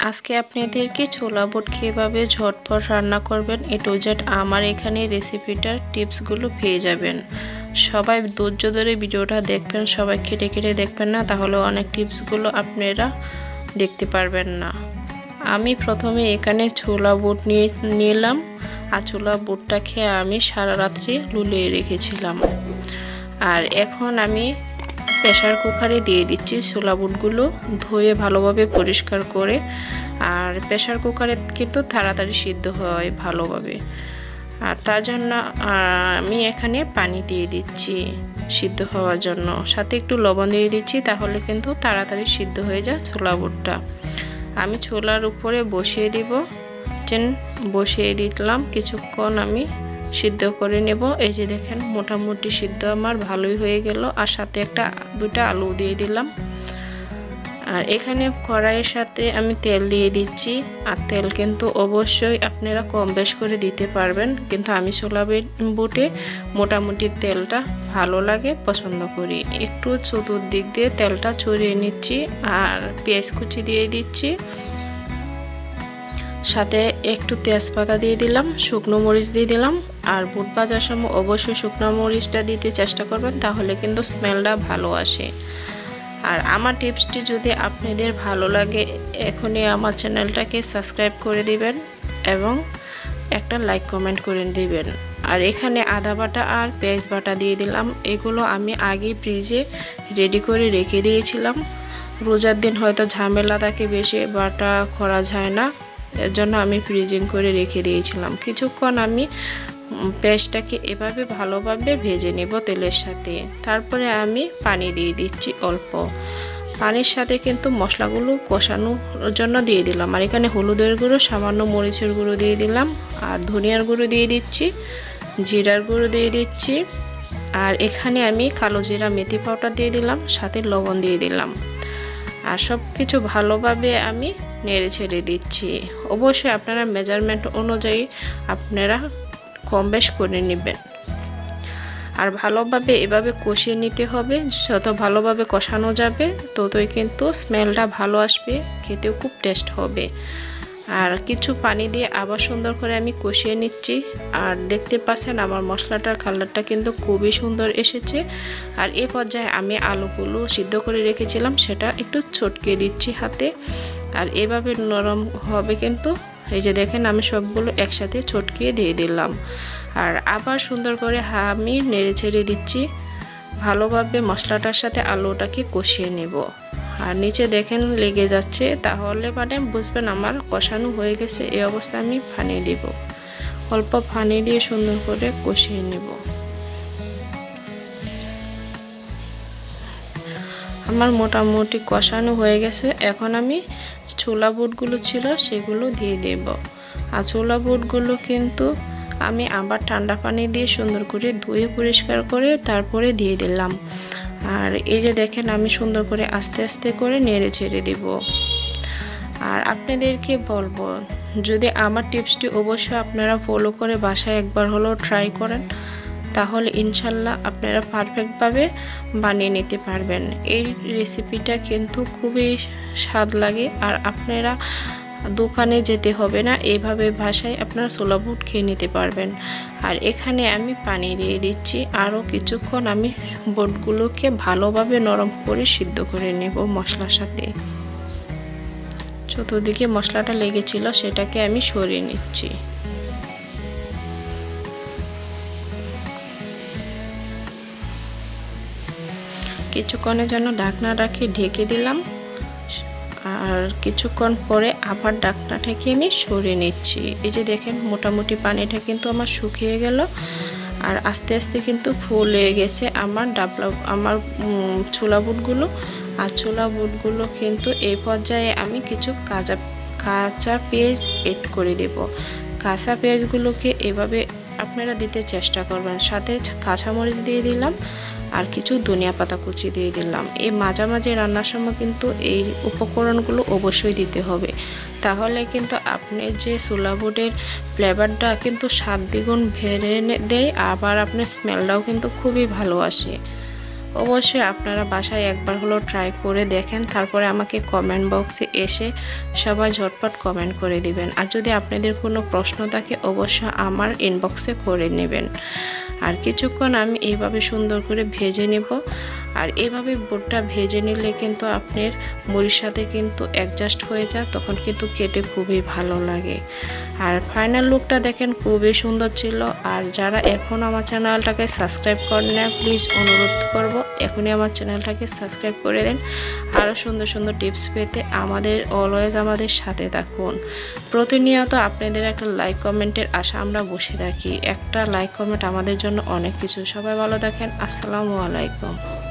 আজকে আপনাদেরকে ছোলা বুট কিভাবে ঝটপট রান্না করবেন এ টু জেড আমার এখানে রেসিপিটার টিপসগুলো পেয়ে যাবেন। সবাই ধৈর্য ধরে ভিডিওটা দেখবেন, সবাই কেটে কেটে দেখবেন না, তাহলে অনেক টিপসগুলো আপনারা দেখতে পারবেন না। আমি প্রথমে এখানে ছোলা বুট নিলাম, আর ছোলা বুটটা খেয়ে আমি সারা রাত্রি লুলিয়ে রেখেছিলাম। আর এখন আমি প্রেসার কুকারে দিয়ে দিচ্ছি ছোলা বুটগুলো ধুয়ে ভালোভাবে পরিষ্কার করে। আর প্রেসার কুকারে কিন্তু তাড়াতাড়ি সিদ্ধ হয় ভালোভাবে, আর তার জন্য আমি এখানে পানি দিয়ে দিচ্ছি সিদ্ধ হওয়ার জন্য, সাথে একটু লবণ দিয়ে দিচ্ছি, তাহলে কিন্তু তাড়াতাড়ি সিদ্ধ হয়ে যায় ছোলা বুটটা। আমি ছোলার উপরে বসিয়ে দিব, বসিয়ে দিলাম, কিছুক্ষণ আমি সিদ্ধ করে নেব। এই যে দেখেন মোটামুটি সিদ্ধ আমার ভালোই হয়ে গেল। আর সাথে দুটা আলু দিয়ে দিলাম। আর এখানে কড়াইয়ের সাথে আমি তেল দিয়ে দিচ্ছি, আর তেল কিন্তু অবশ্যই আপনারা কম বেশ করে দিতে পারবেন, কিন্তু আমি ছোলা বুটে মোটামুটি তেলটা ভালো লাগে, পছন্দ করি। একটু চতুর্দিক দিয়ে তেলটা ছড়িয়ে নিচ্ছি, আর পেঁয়াজ কুচি দিয়ে দিচ্ছি, সাথে একটু তেজপাতা দিয়ে দিলাম, শুকনো মরিচ দিয়ে দিলাম। আর বুট ভাজার সময় অবশ্যই শুকনো মরিচটা দিতে চেষ্টা করবেন, তাহলে কিন্তু স্মেলটা ভালো আসে। আর আমার টিপসটি যদি আপনাদের ভালো লাগে, এখনই আমার চ্যানেলটাকে সাবস্ক্রাইব করে দিবেন এবং একটা লাইক কমেন্ট করে দিবেন। আর এখানে আদা বাটা আর পেঁয়াজ বাটা দিয়ে দিলাম। এগুলো আমি আগে ফ্রিজে রেডি করে রেখে দিয়েছিলাম। রোজার দিন হয়তো ঝামেলা থাকে, বেশি বাটা করা যায় না, এর জন্য আমি ফ্রিজিং করে রেখে দিয়েছিলাম। কিছুক্ষণ আমি পেঁয়াজটাকে এভাবে ভালোভাবে ভেজে নেব তেলের সাথে। তারপরে আমি পানি দিয়ে দিচ্ছি অল্প। পানির সাথে কিন্তু মশলাগুলো কষানোর জন্য দিয়ে দিলাম। আর এখানে হলুদের গুঁড়ো, সামান্য মরিচের গুঁড়ো দিয়ে দিলাম, আর ধনিয়ার গুঁড়ো দিয়ে দিচ্ছি, জিরার গুঁড়ো দিয়ে দিচ্ছি, আর এখানে আমি কালো জিরা মেথি পাউডার দিয়ে দিলাম, সাথে লবণ দিয়ে দিলাম। আর সব কিছু ভালোভাবে আমি নেড়ে ছেড়ে দিচ্ছি। অবশ্যই আপনারা মেজারমেন্ট অনুযায়ী আপনারা কম বেশ করে নেবেন। আর ভালোভাবে এভাবে কষিয়ে নিতে হবে, যত ভালোভাবে কষানো যাবে ততই কিন্তু স্মেলটা ভালো আসবে, খেতেও খুব টেস্ট হবে। আর কিছু পানি দিয়ে আবার সুন্দর করে আমি কষিয়ে নিচ্ছি। আর দেখতে পাচ্ছেন আমার মশলাটার কালারটা কিন্তু খুবই সুন্দর এসেছে। আর এই পর্যায়ে আমি আলুগুলো সিদ্ধ করে রেখেছিলাম সেটা একটু ছটকে দিচ্ছি হাতে। আর এভাবে নরম হবে কিন্তু। এই যে দেখেন আমি সবগুলো একসাথে ছটকিয়ে দিয়ে দিলাম। আর আবার সুন্দর করে আমি নেড়ে ছেড়ে দিচ্ছি, ভালোভাবে মশলাটার সাথে আলুটাকে কষিয়ে নেব। আর নিচে দেখেন লেগে যাচ্ছে, তাহলে মানে বুঝবেন আমার কষানো হয়ে গেছে। এই অবস্থায় আমি পানি দিব, অল্প পানি দিয়ে সুন্দর করে কষিয়ে নেব। আমার মোটামুটি কষানো হয়ে গেছে। এখন আমি ছোলা বুটগুলো ছিল সেগুলো দিয়ে দেব। আর ছোলা বুটগুলো কিন্তু আমি আবার ঠান্ডা পানি দিয়ে সুন্দর করে ধুয়ে পরিষ্কার করে তারপরে দিয়ে দিলাম। আর এই যে দেখেন আমি সুন্দর করে আস্তে আস্তে করে নেড়ে ছেড়ে দিব। আর আপনাদেরকে বলবো, যদি আমার টিপসটি অবশ্যই আপনারা ফলো করে বাসায় একবার হলেও ট্রাই করেন, তাহলে ইনশাল্লাহ আপনারা পারফেক্টভাবে বানিয়ে নিতে পারবেন। এই রেসিপিটা কিন্তু খুবই স্বাদ লাগে। আর আপনারা দোকানে যেতে হবে না, এইভাবে বাসায় আপনারা ছোলা বুট খেয়ে নিতে পারবেন। আর এখানে আমি পানি দিয়ে দিচ্ছি, আরও কিছুক্ষণ আমি বুটগুলোকে ভালোভাবে নরম করে সিদ্ধ করে নেব মশলার সাথে। চতুর্দিকে মশলাটা লেগেছিল সেটাকে আমি সরিয়ে নিচ্ছি। কিছুক্ষণের জন্য ঢাকনা রাখি ঢেকে দিলাম। আর কিছুক্ষণ পরে আবার ঢাকনাটাকে আমি সরিয়ে নিচ্ছি। এই যে দেখেন মোটামুটি পানিটা কিন্তু আমার শুকিয়ে গেল। আর আস্তে আস্তে কিন্তু ফুলে গেছে আমার ছোলা বুটগুলো। আর ছোলা বুটগুলো কিন্তু এই পর্যায়ে আমি কিছু কাঁচা পেঁয়াজ এড করে দেব। কাঁচা পেঁয়াজগুলোকে এভাবে আপনারা দিতে চেষ্টা করবেন, সাথে কাঁচামরিচ দিয়ে দিলাম, আর কিছু ধনিয়া পাতা কুচি দিয়ে দিলাম। এই মাঝামাঝি রান্নার সময় কিন্তু এই উপকরণগুলো অবশ্যই দিতে হবে, তাহলে কিন্তু আপনি যে ছোলা বুটের ফ্লেভারটা কিন্তু 7 দ্বিগুণ বেড়ে দেয়। আবার আপনার স্মেলটাও কিন্তু খুবই ভালো আসে। অবশ্যই আপনারা বাসায় একবার হলো ট্রাই করে দেখেন, তারপরে আমাকে কমেন্ট বক্সে এসে সবাই ঝটপট কমেন্ট করে দিবেন। আর যদি আপনাদের কোনো প্রশ্ন থাকে অবশ্যই আমার ইনবক্সে করে নেবেন। আর কিছুক্ষণ আমি এইভাবে সুন্দর করে ভেজে নেব। আর এইভাবে বুটটা ভেজে নিলে কিন্তু আপনার মুড়ির সাথে কিন্তু অ্যাডজাস্ট হয়ে যায়, তখন কিন্তু খেতে খুবই ভালো লাগে। আর ফাইনাল লুকটা দেখেন খুবই সুন্দর ছিল। আর যারা এখন আমার চ্যানেলটাকে সাবস্ক্রাইব করেন না প্লিজ অনুরোধ করব এখনই আমার চ্যানেলটাকে সাবস্ক্রাইব করে দেন। আরও সুন্দর সুন্দর টিপস পেতে অলওয়েজ আমাদের সাথে থাকুন। প্রতিনিয়ত আপনাদের একটা লাইক কমেন্টের আশা আমরা বসে থাকি। একটা লাইক কমেন্ট আমাদের জন্য অনেক কিছু। সবাই ভালো থাকেন। আসসালামু আলাইকুম।